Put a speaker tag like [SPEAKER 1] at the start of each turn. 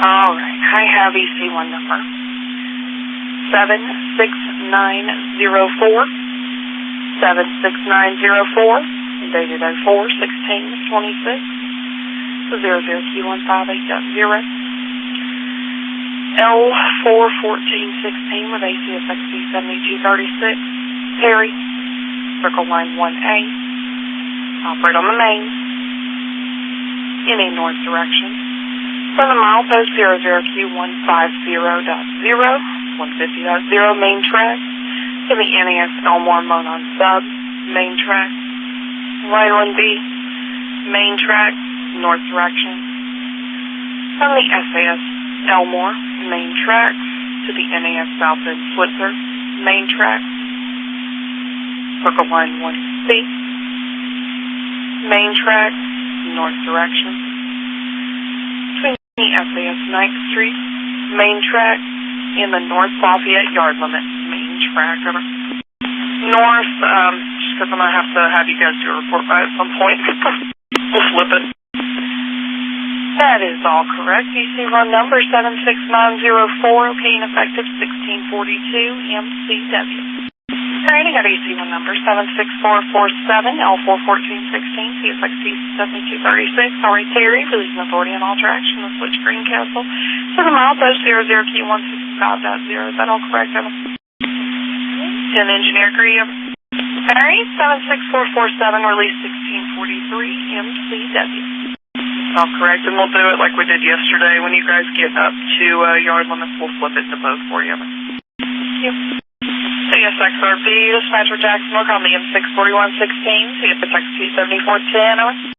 [SPEAKER 1] All right. I have EC1 number 76904. 76904, dated 04/16/26, 00Q158.0. L41416 with ACSX 7236, Perry, Circle Line 1A, operate on the main, in a north direction, from the milepost 00Q150.0, 150.0 main track, to the NAS Elmore Monon Sub, main track, Ryland B, main track, north direction, from the SAS Elmore, main track, to the NAS Southend Switzer, main track, Circle Line 1C, main track, north direction, between the SAS 9th Street, main track, in the North Lafayette yard limit, main track. Over. North, just because I'm going to have you guys do a report by at some point. We'll flip it. That is all correct. EC1 number 76904, okay, and effective 1642 MCW. All right, I got EC1 number 76447, L41416, CSX 7236. All right, Terry, releasing authority on all traction to switch Greencastle to the milepost 00Q165.0. Is that all correct, Evan? 10 engineer agree. All right, 76447, release 1643 MCW. All correct, and we'll do it like we did yesterday. When you guys get up to yard limits, we'll flip it to both for you. Thank you. CSXRB, dispatcher Jacksonville, call me M64116, CSX 27410, over.